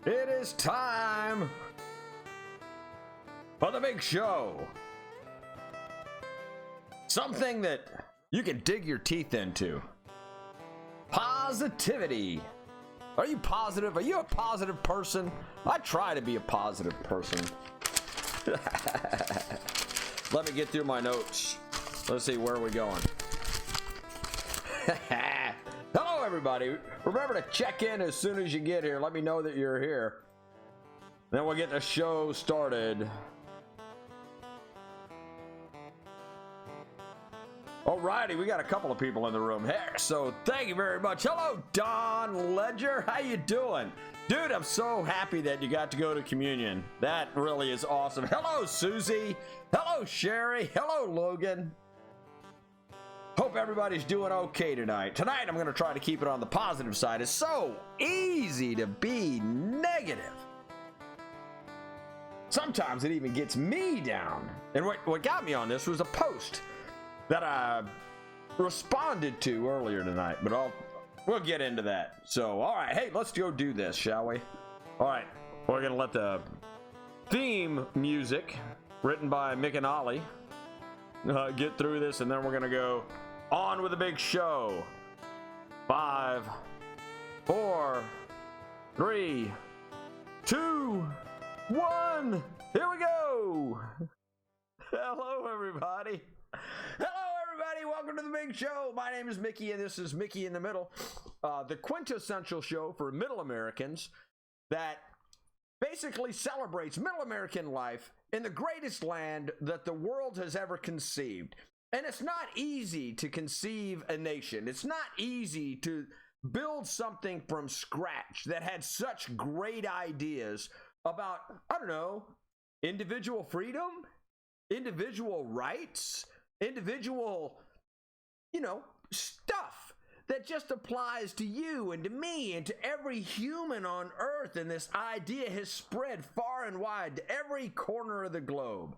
It is time for the big show. Something that you can dig your teeth into. Positivity. Are you positive? Are you a positive person? I try to be a positive person. Let me get through my notes. Let's see, where are we going? Hello, everybody. Remember to check in as soon as you get here. Let me know that you're here. Then we'll get the show started. Alrighty, we got a couple of people in the room here, so thank you very much. Hello, Don Ledger. How you doing? Dude, I'm so happy that you got to go to communion. That really is awesome. Hello, Susie. Hello, Sherry. Hello, Logan. Hope everybody's doing okay tonight. Tonight, I'm going to try to keep it on the positive side. It's so easy to be negative. Sometimes it even gets me down. And what got me on this was a post that I responded to earlier tonight, but we'll get into that. So, all right, hey, let's go do this, shall we? All right, we're gonna let the theme music written by Mick and Ollie get through this, and then we're gonna go on with the big show. 5, 4, 3, 2, 1. Here we go. Hello, everybody. Hello, everybody. Welcome to the big show. My name is Mickey, and this is Mickey in the Middle, the quintessential show for Middle Americans that basically celebrates Middle American life in the greatest land that the world has ever conceived. And it's not easy to conceive a nation. It's not easy to build something from scratch that had such great ideas about, I don't know, individual freedom, individual rights, individual, stuff that just applies to you and to me and to every human on earth. And this idea has spread far and wide to every corner of the globe.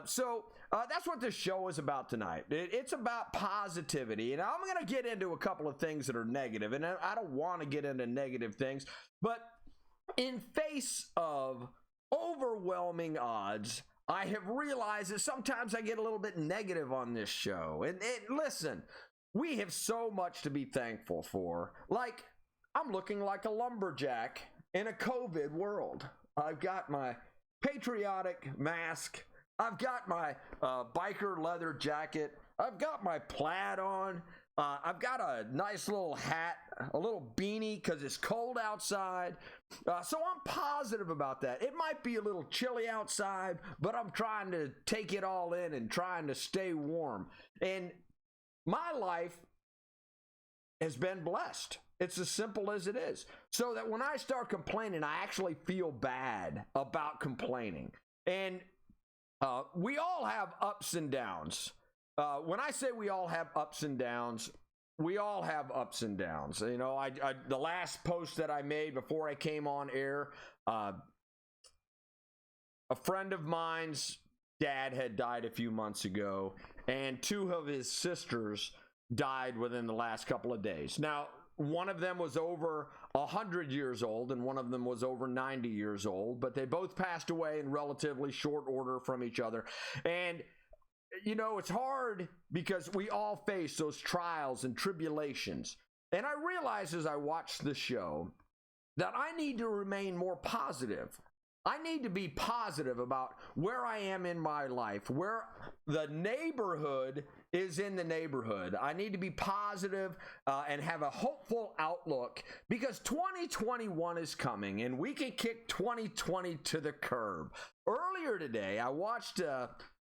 So that's what this show is about tonight. It's about positivity. And I'm going to get into a couple of things that are negative. And I don't want to get into negative things. But in face of overwhelming odds, I have realized that sometimes I get a little bit negative on this show. And listen, we have so much to be thankful for. Like, I'm looking like a lumberjack in a COVID world. I've got my patriotic mask. I've got my biker leather jacket. I've got my plaid on. I've got a nice little hat, a little beanie because it's cold outside. So I'm positive about that. It might be a little chilly outside, but I'm trying to take it all in and trying to stay warm. And my life has been blessed. It's as simple as it is. So that when I start complaining, I actually feel bad about complaining. And we all have ups and downs. When I say we all have ups and downs, we all have ups and downs. You know, the last post that I made before I came on air, a friend of mine's dad had died a few months ago, and 2 of his sisters died within the last couple of days. Now, one of them was over 100 years old, and one of them was over 90 years old, but they both passed away in relatively short order from each other. And it's hard because we all face those trials and tribulations. And I realized as I watched the show that I need to remain more positive. I need to be positive about where I am in my life, where the neighborhood is in the neighborhood. I need to be positive and have a hopeful outlook because 2021 is coming and we can kick 2020 to the curb. Earlier today, I watched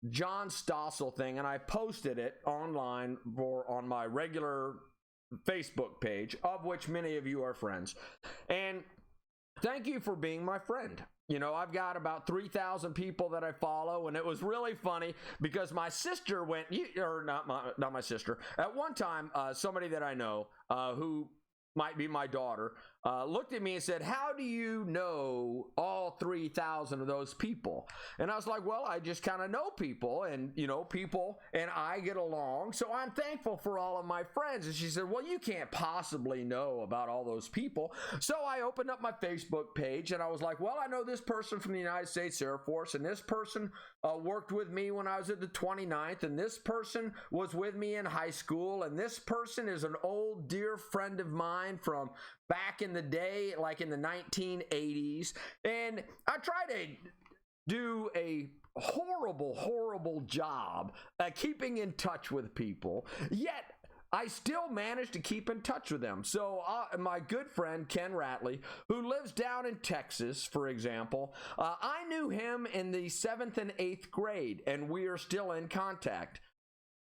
John Stossel thing, and I posted it online on my regular Facebook page, of which many of you are friends. And thank you for being my friend. I've got about 3,000 people that I follow, and it was really funny because my sister went, not my sister. At one time, somebody that I know who might be my daughter, looked at me and said, "How do you know all 3,000 of those people?" And I was like, "Well, I just kind of know people, and people and I get along, so I'm thankful for all of my friends." And she said, "Well, you can't possibly know about all those people." So I opened up my Facebook page and I was like, "Well, I know this person from the United States Air Force, and this person worked with me when I was at the 29th, and this person was with me in high school, and this person is an old dear friend of mine from back in the day, like in the 1980s. And I try to do a horrible job at keeping in touch with people, yet I still managed to keep in touch with them. So my good friend Ken Ratley, who lives down in Texas, for example, I knew him in the 7th and 8th grade, and we are still in contact.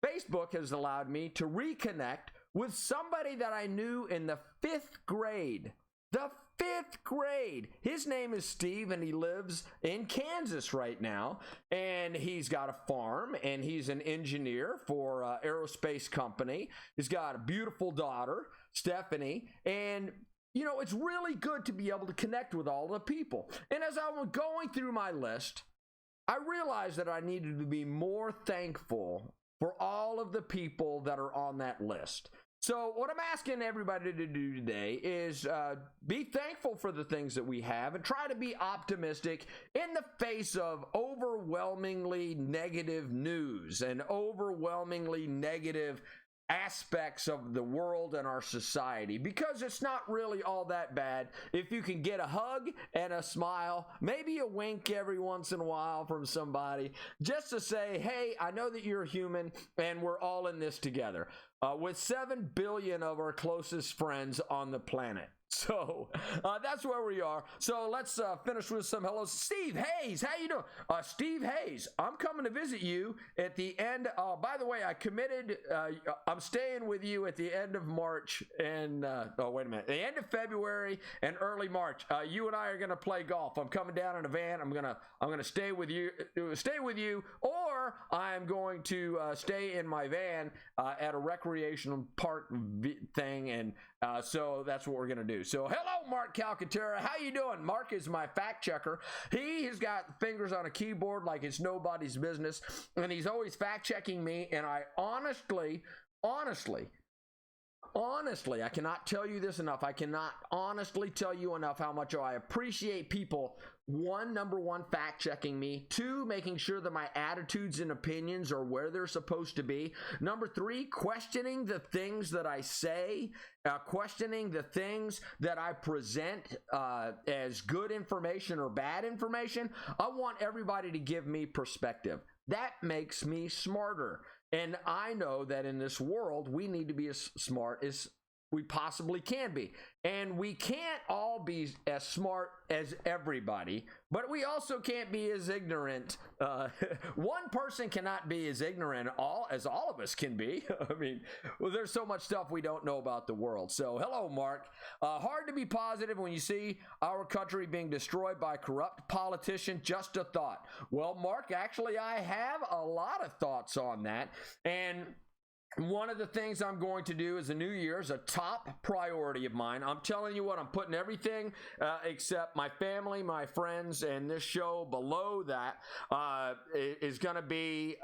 Facebook has allowed me to reconnect with somebody that I knew in the 5th grade. The 5th grade. His name is Steve, and he lives in Kansas right now, and he's got a farm, and he's an engineer for an aerospace company. He's got a beautiful daughter, Stephanie, and it's really good to be able to connect with all the people. And as I was going through my list, I realized that I needed to be more thankful for all of the people that are on that list. So what I'm asking everybody to do today is be thankful for the things that we have and try to be optimistic in the face of overwhelmingly negative news and overwhelmingly negative aspects of the world and our society, because it's not really all that bad if you can get a hug and a smile, maybe a wink every once in a while from somebody, just to say, "Hey, I know that you're human and we're all in this together," with 7 billion of our closest friends on the planet. So that's where we are. So let's finish with some hellos. Steve Hayes, how you doing? Steve Hayes, I'm coming to visit you at the end. By the way, I committed. I'm staying with you at the end of March and wait a minute, the end of February and early March. You and I are going to play golf. I'm coming down in a van. I'm gonna stay with you, or I'm going to stay in my van at a recreational park thing, and so that's what we're going to do. So hello, Mark Calcaterra. How you doing? Mark is my fact checker. He has got fingers on a keyboard like it's nobody's business, and he's always fact checking me. And I honestly, I cannot tell you this enough. I cannot honestly tell you enough how much I appreciate people, number one, fact checking me. 2, making sure that my attitudes and opinions are where they're supposed to be. Number 3, questioning the things that I say, questioning the things that I present as good information or bad information. I want everybody to give me perspective. That makes me smarter. And I know that in this world, we need to be as smart as we possibly can be. And we can't all be as smart as everybody, but we also can't be as ignorant. One person cannot be as ignorant as all of us can be. I mean, there's so much stuff we don't know about the world. So hello, Mark. Hard to be positive when you see our country being destroyed by corrupt politicians. Just a thought. Well, Mark, actually, I have a lot of thoughts on that. And one of the things I'm going to do as a new year is a top priority of mine. I'm telling you what, I'm putting everything except my family, my friends, and this show below that is going to be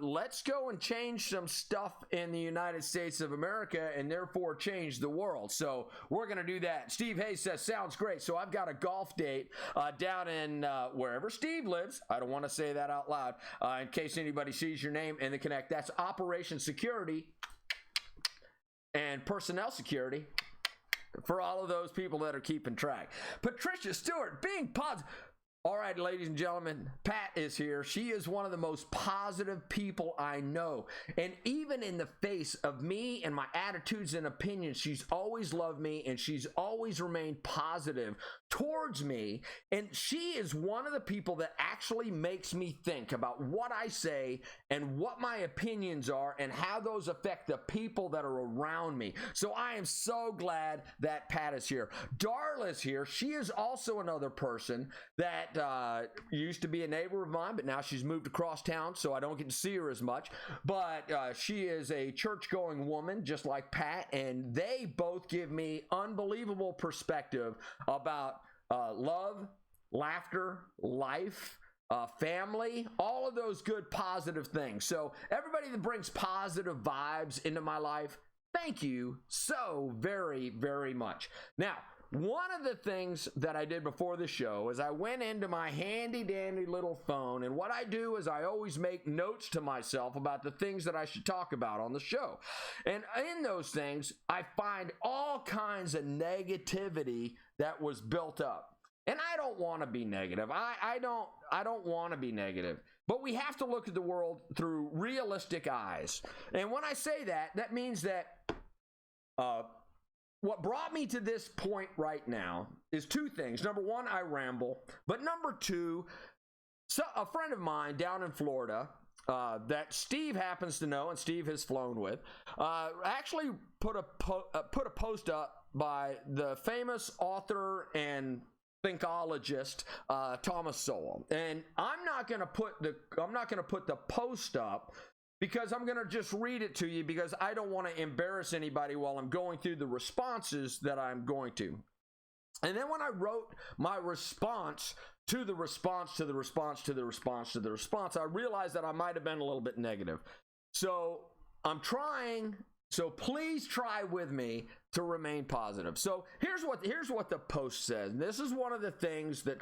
let's go and change some stuff in the United States of America and therefore change the world. So we're going to do that. Steve Hayes says, sounds great. So I've got a golf date down in wherever Steve lives. I don't want to say that out loud in case anybody sees your name in the Connect. That's Operation Security and Personnel Security for all of those people that are keeping track. Patricia Stewart, being positive. All right, ladies and gentlemen, Pat is here. She is one of the most positive people I know. And even in the face of me and my attitudes and opinions, she's always loved me and she's always remained positive towards me. And she is one of the people that actually makes me think about what I say and what my opinions are and how those affect the people that are around me. So I am so glad that Pat is here. Darla's here. She is also another person that Pat used to be a neighbor of mine, but now she's moved across town, so I don't get to see her as much. But she is a church-going woman, just like Pat, and they both give me unbelievable perspective about love, laughter, life, family, all of those good positive things. So everybody that brings positive vibes into my life, thank you so very, very much. Now, one of the things that I did before the show is I went into my handy dandy little phone, and what I do is I always make notes to myself about the things that I should talk about on the show. And in those things, I find all kinds of negativity that was built up. And I don't want to be negative. I don't want to be negative. But we have to look at the world through realistic eyes. And when I say that, that means that what brought me to this point right now is two things. Number one, I ramble. But number two, a friend of mine down in Florida that Steve happens to know and Steve has flown with actually put a post up by the famous author and thinkologist Thomas Sowell. And I'm not going to put the post up because I'm going to just read it to you because I don't want to embarrass anybody while I'm going through the responses that I'm going to. And then when I wrote my response to the response to the response to the response to the response, I realized that I might have been a little bit negative. So I'm trying. So please try with me to remain positive. So here's what the post says. And this is one of the things that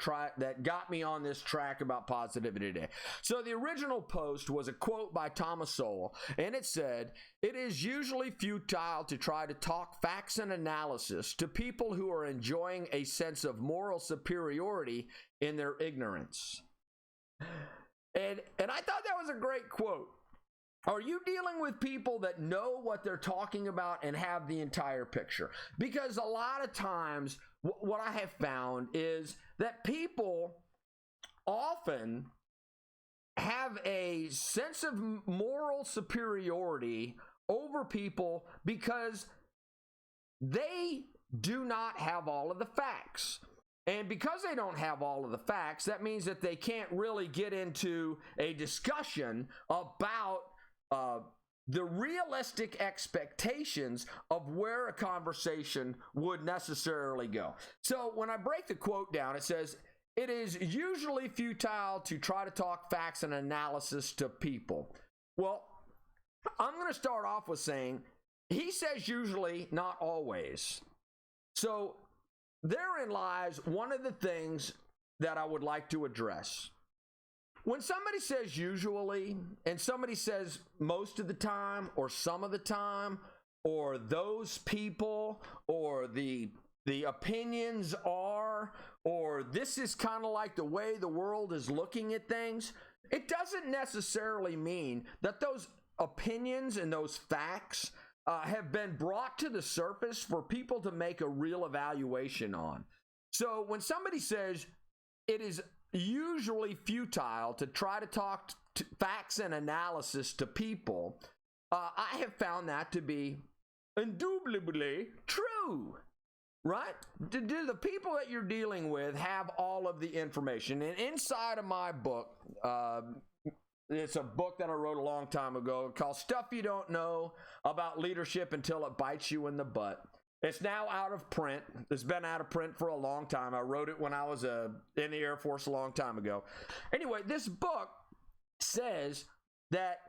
got me on this track about positivity today. So the original post was a quote by Thomas Sowell, and it said, "It is usually futile to try to talk facts and analysis to people who are enjoying a sense of moral superiority in their ignorance." And I thought that was a great quote. Are you dealing with people that know what they're talking about and have the entire picture? Because a lot of times, what I have found is that people often have a sense of moral superiority over people because they do not have all of the facts. And because they don't have all of the facts, that means that they can't really get into a discussion about the realistic expectations of where a conversation would necessarily go. So when I break the quote down, it says, "It is usually futile to try to talk facts and analysis to people." Well, I'm going to start off with saying, he says usually, not always. So therein lies one of the things that I would like to address. When somebody says usually, and somebody says most of the time, or some of the time, or those people, or the opinions are, or this is kind of like the way the world is looking at things, it doesn't necessarily mean that those opinions and those facts have been brought to the surface for people to make a real evaluation on. So when somebody says it is usually futile to try to talk facts and analysis to people, I have found that to be indubitably true, right? Do the people that you're dealing with have all of the information? And inside of my book, it's a book that I wrote a long time ago called Stuff You Don't Know About Leadership Until It Bites You in the Butt. It's now out of print. It's been out of print for a long time. I wrote it when I was in the Air Force a long time ago. Anyway, this book says that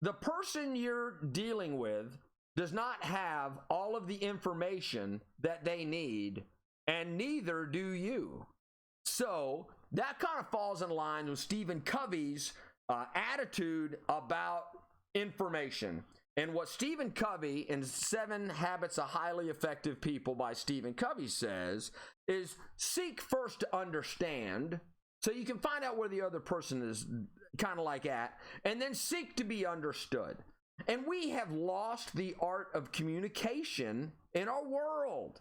the person you're dealing with does not have all of the information that they need, and neither do you. So that kind of falls in line with Stephen Covey's attitude about information. And what Stephen Covey in 7 Habits of Highly Effective People by Stephen Covey says is seek first to understand so you can find out where the other person is kind of like at, and then seek to be understood. And we have lost the art of communication in our world.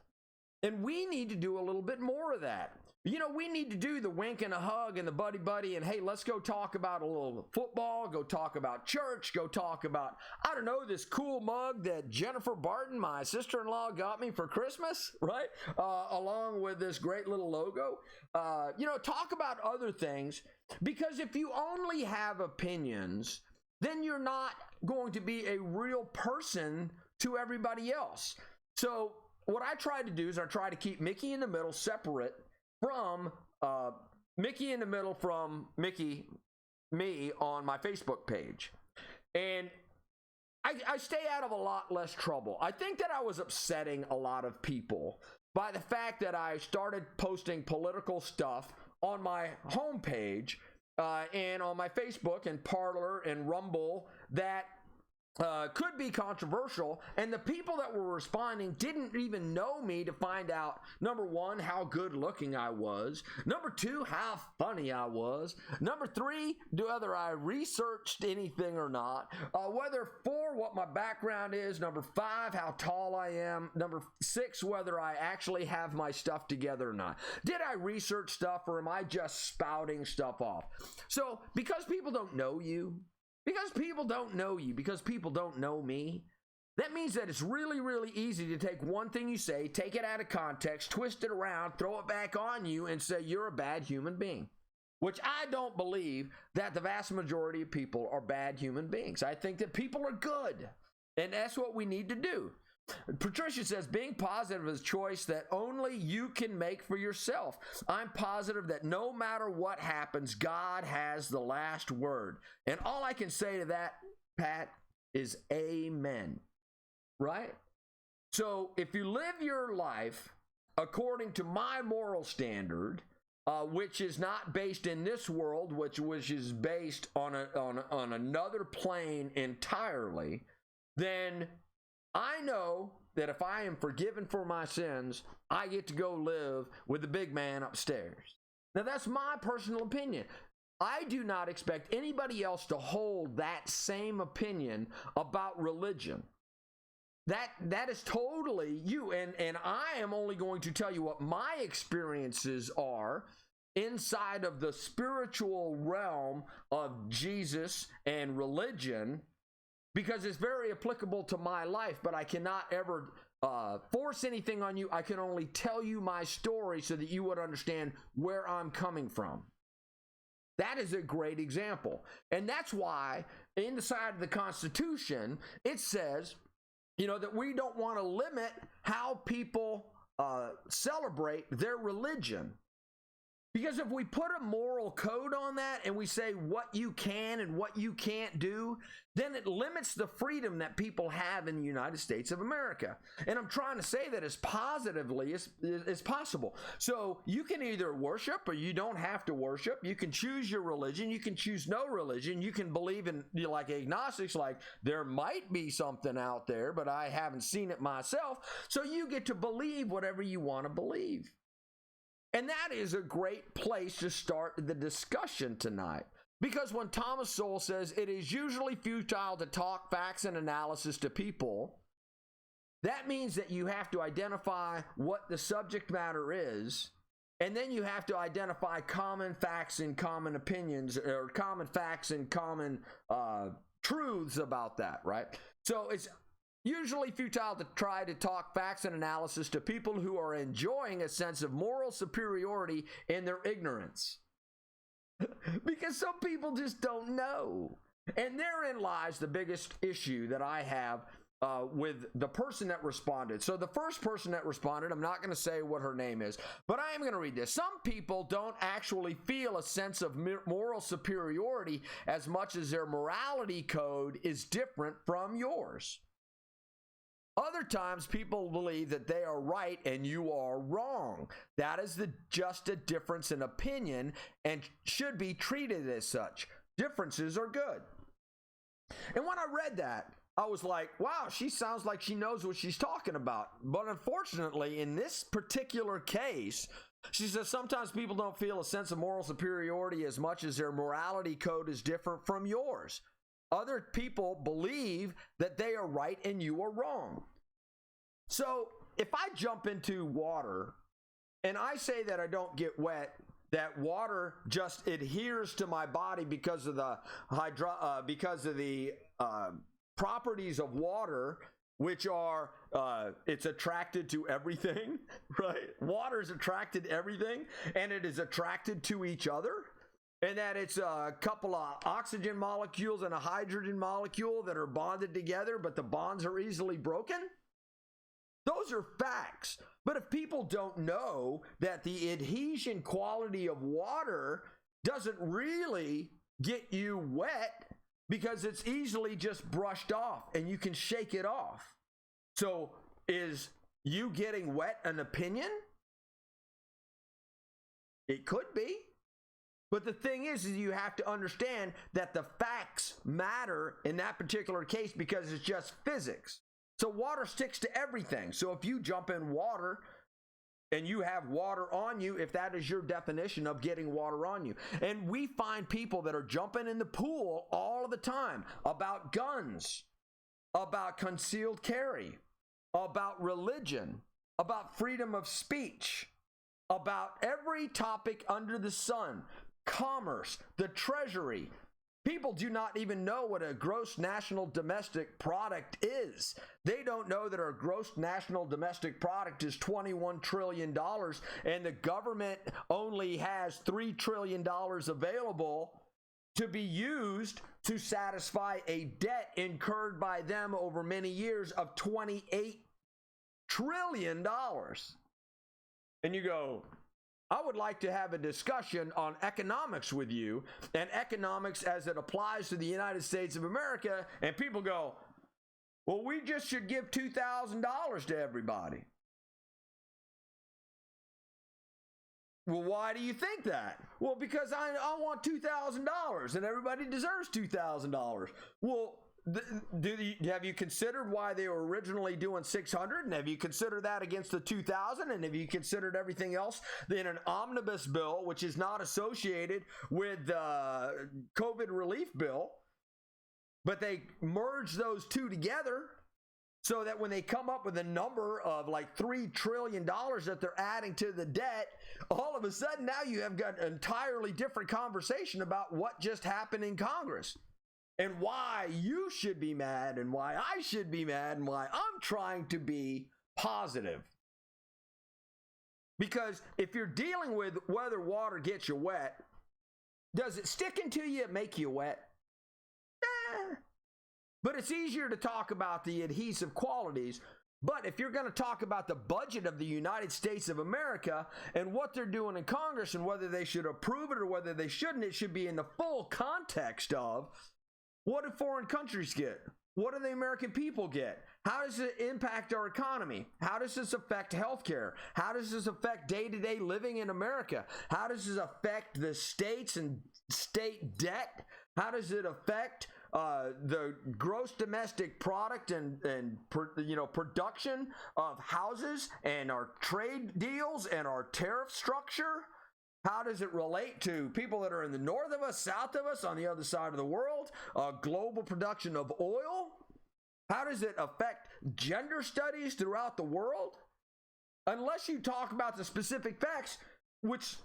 And we need to do a little bit more of that. we need to do the wink and a hug and the buddy and hey, let's go talk about a little football, go talk about church, go talk about, I don't know, this cool mug that Jennifer Barton, my sister-in-law, got me for Christmas, right? Along with this great little logo. Talk about other things, because if you only have opinions, then you're not going to be a real person to everybody else. So what I try to do is I try to keep Mickey in the middle separate from me on my Facebook page. And I stay out of a lot less trouble. I think that I was upsetting a lot of people by the fact that I started posting political stuff on my homepage and on my Facebook and Parler and Rumble that could be controversial, and the people that were responding didn't even know me to find out, number one, how good looking I was, number two, how funny I was, number three, whether I researched anything or not, whether four, what my background is, number five, how tall I am, number six, whether I actually have my stuff together or not. Did I research stuff, or am I just spouting stuff off? So because people don't know you, because people don't know me, that means that it's really, really easy to take one thing you say, take it out of context, twist it around, throw it back on you, and say you're a bad human being. Which I don't believe that the vast majority of people are bad human beings. I think that people are good, and that's what we need to do. Patricia says, being positive is a choice that only you can make for yourself. I'm positive that no matter what happens, God has the last word. And all I can say to that, Pat, is amen. Right? So if you live your life according to my moral standard, which is not based in this world, which is based on another plane entirely, then I know that if I am forgiven for my sins, I get to go live with the big man upstairs. Now, that's my personal opinion. I do not expect anybody else to hold that same opinion about religion. That is totally you. And I am only going to tell you what my experiences are inside of the spiritual realm of Jesus and religion, because it's very applicable to my life, but I cannot ever force anything on you. I can only tell you my story so that you would understand where I'm coming from. That is a great example. And that's why inside the Constitution, it says, that we don't want to limit how people celebrate their religion. Because if we put a moral code on that and we say what you can and what you can't do, then it limits the freedom that people have in the United States of America. And I'm trying to say that as positively as possible. So you can either worship or you don't have to worship. You can choose your religion. You can choose no religion. You can believe in, like agnostics, like there might be something out there, but I haven't seen it myself. So you get to believe whatever you want to believe. And that is a great place to start the discussion tonight. Because when Thomas Sowell says it is usually futile to talk facts and analysis to people, that means that you have to identify what the subject matter is, and then you have to identify common facts and common opinions, or common facts and common truths about that, right? So it's usually futile to try to talk facts and analysis to people who are enjoying a sense of moral superiority in their ignorance. Because some people just don't know. And therein lies the biggest issue that I have with the person that responded. So the first person that responded, I'm not going to say what her name is, but I am going to read this. Some people don't actually feel a sense of moral superiority as much as their morality code is different from yours. Other times, people believe that they are right and you are wrong. That is just a difference in opinion and should be treated as such. Differences are good. And when I read that, I was like, wow, she sounds like she knows what she's talking about. But unfortunately, in this particular case, she says sometimes people don't feel a sense of moral superiority as much as their morality code is different from yours. Other people believe that they are right and you are wrong. So if I jump into water and I say that I don't get wet, that water just adheres to my body because of the properties of water, which are it's attracted to everything, right? Water is attracted to everything, and it is attracted to each other, and that it's a couple of oxygen molecules and a hydrogen molecule that are bonded together, but the bonds are easily broken. Those are facts. But if people don't know that the adhesion quality of water doesn't really get you wet because it's easily just brushed off and you can shake it off. So is you getting wet an opinion? It could be. But the thing is you have to understand that the facts matter in that particular case because it's just physics. So water sticks to everything. So if you jump in water and you have water on you, if that is your definition of getting water on you. And we find people that are jumping in the pool all of the time about guns, about concealed carry, about religion, about freedom of speech, about every topic under the sun, commerce, the treasury. People do not even know what a gross national domestic product is. They don't know that our gross national domestic product is $21 trillion and the government only has $3 trillion available to be used to satisfy a debt incurred by them over many years of $28 trillion. And you go, I would like to have a discussion on economics with you and economics as it applies to the United States of America. And people go, well, we just should give $2,000 to everybody. Well, why do you think that? Well, because I want $2,000 and everybody deserves $2,000. Well, have you considered why they were originally doing $600, and have you considered that against the $2,000, and have you considered everything else in an omnibus bill, which is not associated with the COVID relief bill, but they merge those two together so that when they come up with a number of like $3 trillion that they're adding to the debt, all of a sudden now you have got an entirely different conversation about what just happened in Congress. And why you should be mad and why I should be mad and why I'm trying to be positive. Because if you're dealing with whether water gets you wet, does it stick into you, make you wet? But it's easier to talk about the adhesive qualities. But if you're going to talk about the budget of the United States of America and what they're doing in Congress and whether they should approve it or whether they shouldn't, it should be in the full context of what do foreign countries get? What do the American people get? How does it impact our economy? How does this affect healthcare? How does this affect day-to-day living in America? How does this affect the states and state debt? How does it affect the gross domestic product and production of houses and our trade deals and our tariff structure? How does it relate to people that are in the north of us, south of us, on the other side of the world? Global production of oil? How does it affect gender studies throughout the world? Unless you talk about the specific facts, which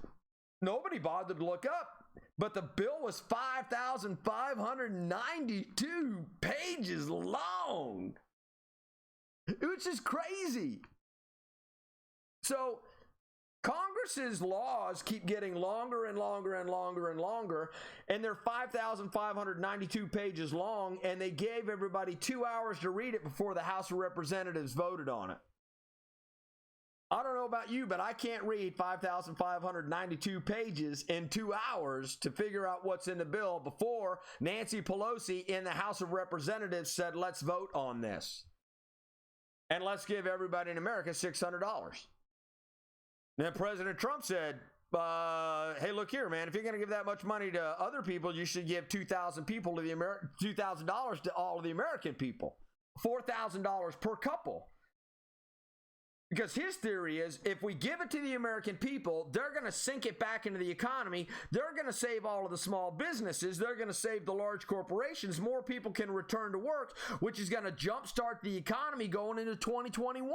nobody bothered to look up. But the bill was 5,592 pages long, which is crazy. So Congress's laws keep getting longer and longer and longer and longer, and they're 5,592 pages long, and they gave everybody 2 hours to read it before the House of Representatives voted on it. I don't know about you, but I can't read 5,592 pages in 2 hours to figure out what's in the bill before Nancy Pelosi in the House of Representatives said, let's vote on this. And let's give everybody in America $600. Then President Trump said, hey, look here, man, if you're going to give that much money to other people, you should give $2,000 to all of the American people, $4,000 per couple. Because his theory is if we give it to the American people, they're going to sink it back into the economy. They're going to save all of the small businesses. They're going to save the large corporations. More people can return to work, which is going to jumpstart the economy going into 2021.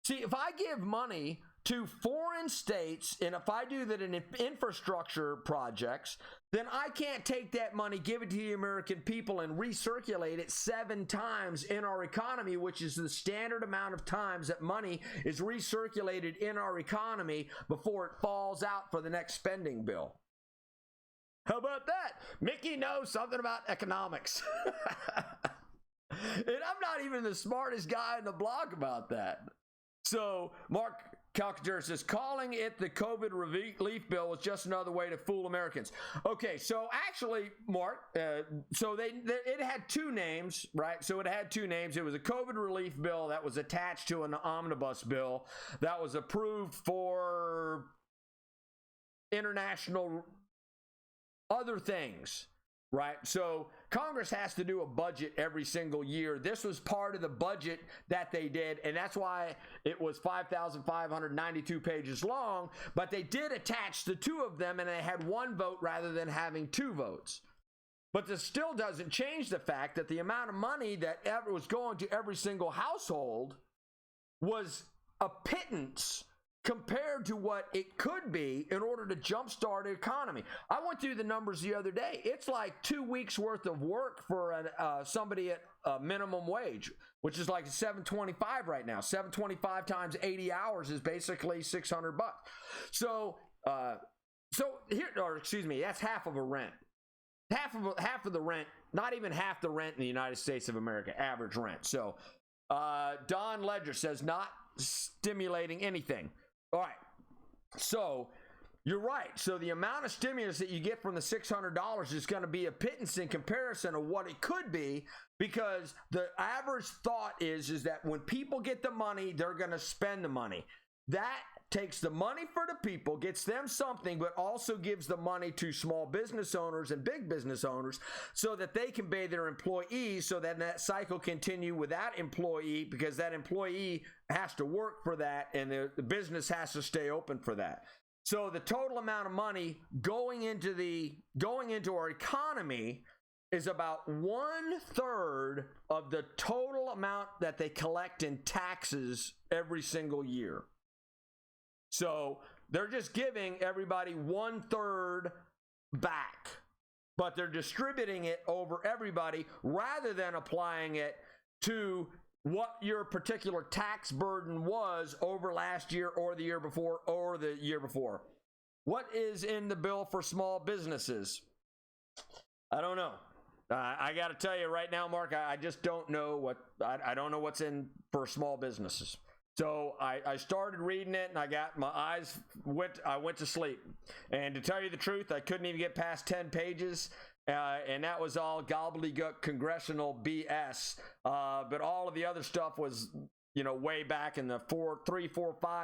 See, if I give money to foreign states, and if I do that in infrastructure projects, then I can't take that money, give it to the American people, and recirculate it 7 times in our economy, which is the standard amount of times that money is recirculated in our economy before it falls out for the next spending bill. How about that? Mickey knows something about economics. And I'm not even the smartest guy in the block about that. So Mark Calcaterra says, calling it the COVID relief bill was just another way to fool Americans. Okay, so actually, Mark, so it had 2 names, right? So it had 2 names. It was a COVID relief bill that was attached to an omnibus bill that was approved for international other things, right? So Congress has to do a budget every single year. This was part of the budget that they did, and that's why it was 5,592 pages long, but they did attach the 2 of them, and they had 1 vote rather than having 2 votes. But this still doesn't change the fact that the amount of money that ever was going to every single household was a pittance compared to what it could be in order to jumpstart the economy. I went through the numbers the other day. It's like 2 weeks worth of work for somebody at minimum wage, which is like $725 right now. 725 times 80 hours is basically $600. So here, or excuse me, that's half of a rent. Half of the rent, not even half the rent in the United States of America, average rent. So Don Ledger says not stimulating anything. All right, so you're right. So the amount of stimulus that you get from the $600 is going to be a pittance in comparison of what it could be, because the average thought is that when people get the money, they're going to spend the money. That takes the money for the people, gets them something, but also gives the money to small business owners and big business owners so that they can pay their employees, so that cycle continue with that employee, because that employee has to work for that and the business has to stay open for that. So the total amount of money going into our economy is about 1/3 of the total amount that they collect in taxes every single year. So they're just giving everybody 1/3 back, but they're distributing it over everybody rather than applying it to what your particular tax burden was over last year or the year before or the year before. What is in the bill for small businesses? I don't know. I got to tell you right now, Mark, I just don't know I don't know what's in for small businesses. So I started reading it, and I went to sleep. And to tell you the truth, I couldn't even get past 10 pages, and that was all gobbledygook congressional BS. But all of the other stuff was, way back in the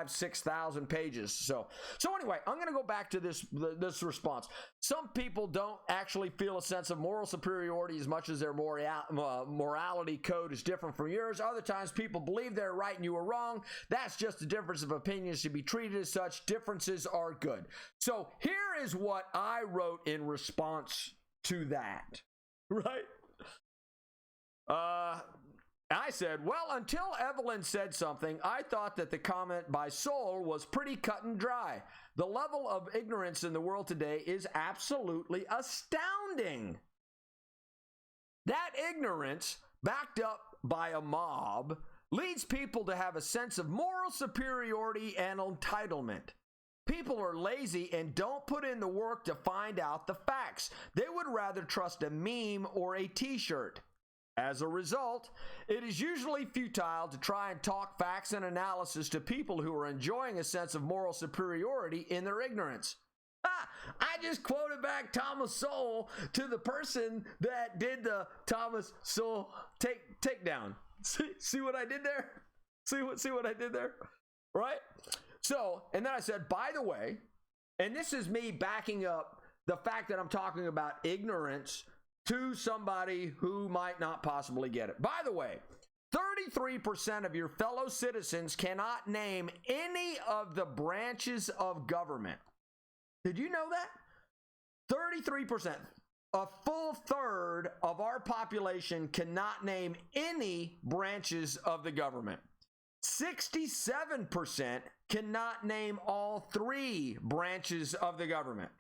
6,000 pages. So anyway, I'm going to go back to this response. Some people don't actually feel a sense of moral superiority as much as their morality code is different from yours. Other times people believe they're right and you are wrong. That's just a difference of opinions to be treated as such. Differences are good. So here is what I wrote in response to that, right? I said, well, until Evelyn said something, I thought that the comment by Soul was pretty cut and dry. The level of ignorance in the world today is absolutely astounding. That ignorance, backed up by a mob, leads people to have a sense of moral superiority and entitlement. People are lazy and don't put in the work to find out the facts. They would rather trust a meme or a t-shirt. As a result, it is usually futile to try and talk facts and analysis to people who are enjoying a sense of moral superiority in their ignorance. I just quoted back Thomas Sowell to the person that did the Thomas Sowell takedown. See what I did there? See what I did there? Right? So, and then I said, by the way, and this is me backing up the fact that I'm talking about ignorance to somebody who might not possibly get it. By the way, 33% of your fellow citizens cannot name any of the branches of government. Did you know that? 33%. A full third of our population cannot name any branches of the government. 67% cannot name all three branches of the government.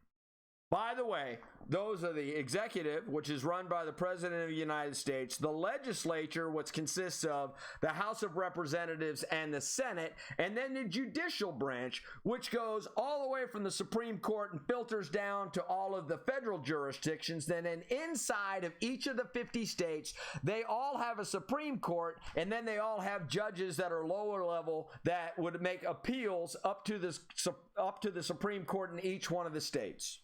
By the way, those are the executive, which is run by the President of the United States, the legislature, which consists of the House of Representatives and the Senate, and then the judicial branch, which goes all the way from the Supreme Court and filters down to all of the federal jurisdictions. Then inside of each of the 50 states, they all have a Supreme Court, and then they all have judges that are lower level that would make appeals up to the Supreme Court in each one of the states.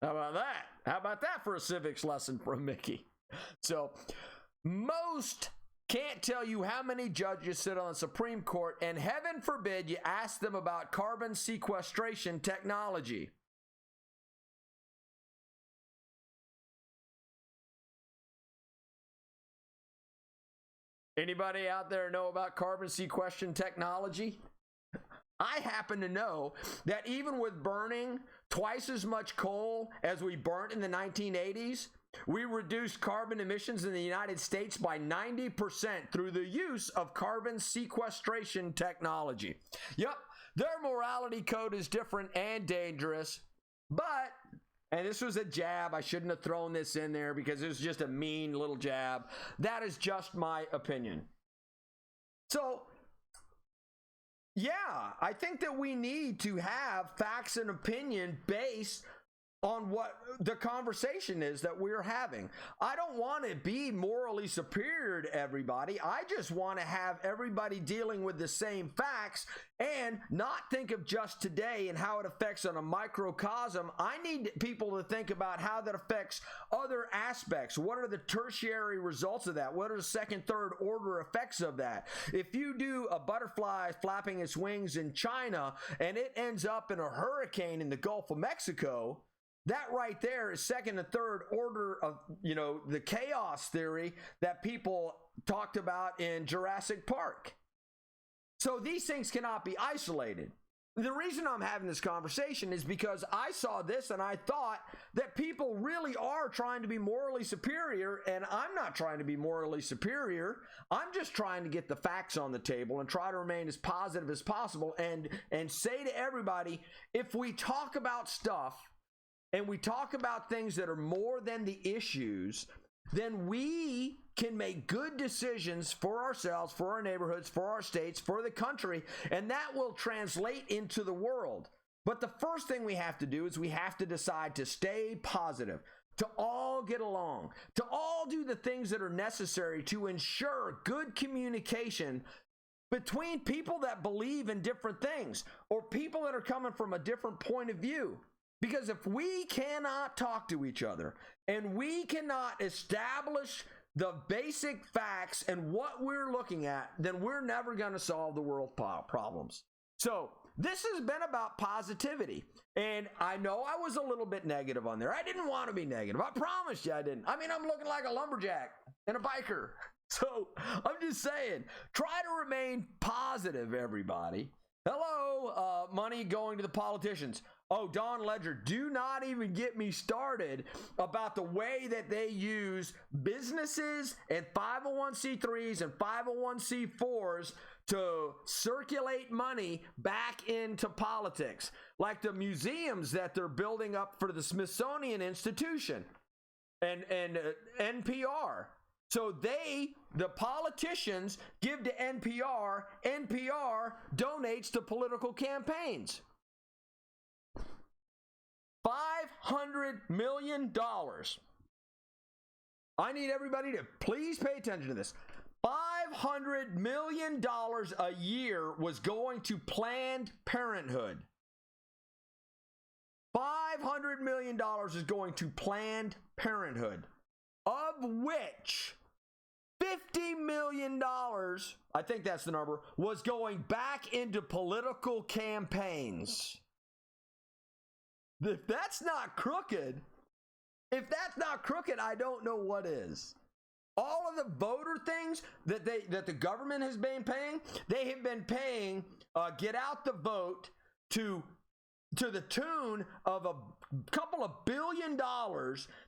How about that? How about that for a civics lesson from Mickey? So, most can't tell you how many judges sit on the Supreme Court, and heaven forbid you ask them about carbon sequestration technology. Anybody out there know about carbon sequestration technology? I happen to know that even with burning twice as much coal as we burnt in the 1980s, we reduced carbon emissions in the United States by 90% through the use of carbon sequestration technology. Yep, their morality code is different and dangerous, but, and this was a jab, I shouldn't have thrown this in there because it was just a mean little jab. That is just my opinion. So, yeah, I think that we need to have facts and opinion based on what the conversation is that we're having. I don't want to be morally superior to everybody. I just want to have everybody dealing with the same facts and not think of just today and how it affects on a microcosm. I need people to think about how that affects other aspects. What are the tertiary results of that? What are the second, third order effects of that? If you do a butterfly flapping its wings in China and it ends up in a hurricane in the Gulf of Mexico, that right there is second and third order of, the chaos theory that people talked about in Jurassic Park. So these things cannot be isolated. The reason I'm having this conversation is because I saw this and I thought that people really are trying to be morally superior, and I'm not trying to be morally superior. I'm just trying to get the facts on the table and try to remain as positive as possible and say to everybody, if we talk about stuff and we talk about things that are more than the issues, then we can make good decisions for ourselves, for our neighborhoods, for our states, for the country, and that will translate into the world. But the first thing we have to do is we have to decide to stay positive, to all get along, to all do the things that are necessary to ensure good communication between people that believe in different things or people that are coming from a different point of view. Because if we cannot talk to each other and we cannot establish the basic facts and what we're looking at, then we're never going to solve the world problems. So this has been about positivity. And I know I was a little bit negative on there. I didn't want to be negative. I promise you I didn't. I mean, I'm looking like a lumberjack and a biker. So I'm just saying, try to remain positive, everybody. Hello, money going to the politicians. Oh, Don Ledger, do not even get me started about the way that they use businesses and 501c3s and 501c4s to circulate money back into politics, like the museums that they're building up for the Smithsonian Institution and NPR. So the politicians give to NPR, NPR donates to political campaigns. $500 million. I need everybody to please pay attention to this. $500 million a year was going to Planned Parenthood. $500 million is going to Planned Parenthood, of which $50 million, I think that's the number, was going back into political campaigns. If that's not crooked, I don't know what is. All of the voter things that the government has been paying, they have been paying Get Out the Vote to the tune of a couple of $1 billion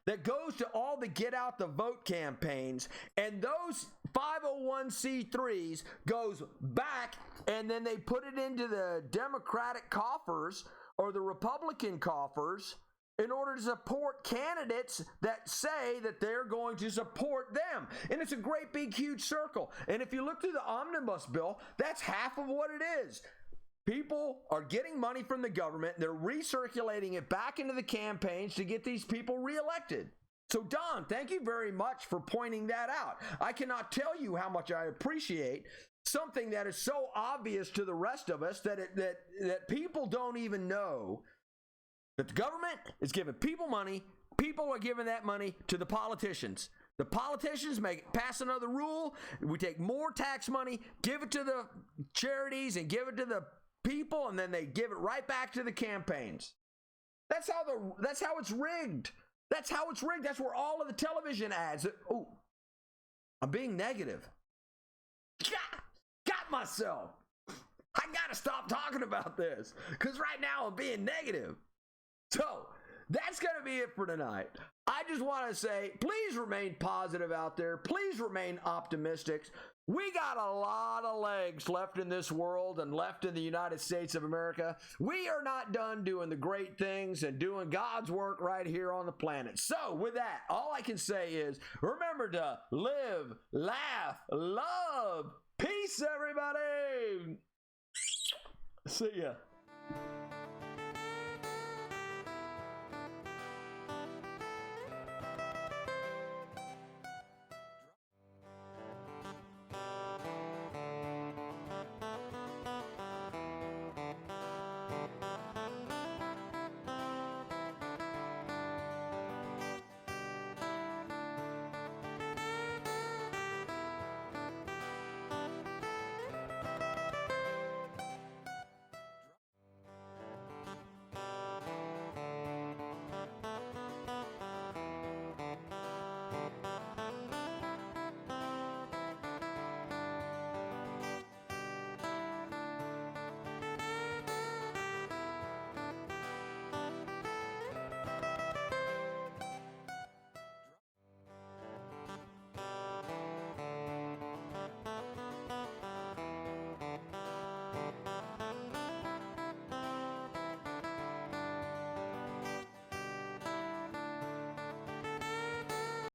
that goes to all the Get Out the Vote campaigns, and those 501c3s goes back, and then they put it into the Democratic coffers or the Republican coffers in order to support candidates that say that they're going to support them. And it's a great big huge circle. And if you look through the omnibus bill, that's half of what it is. People are getting money from the government. They're recirculating it back into the campaigns to get these people reelected. So, Don, thank you very much for pointing that out. I cannot tell you how much I appreciate something that is so obvious to the rest of us that people don't even know that the government is giving people money. People are giving that money to the politicians. The politicians pass another rule. We take more tax money, give it to the charities and give it to the people, and then they give it right back to the campaigns. That's how it's rigged. That's how it's rigged. That's where all of the television ads. Oh, I'm being negative. Got myself. I gotta stop talking about this because right now I'm being negative. So that's gonna be it for tonight. I just want to say, please remain positive out there. Please remain optimistic. We got a lot of legs left in this world and left in the United States of America. We are not done doing the great things and doing God's work right here on the planet. So with that, all I can say is remember to live, laugh, love. Peace, everybody. See ya.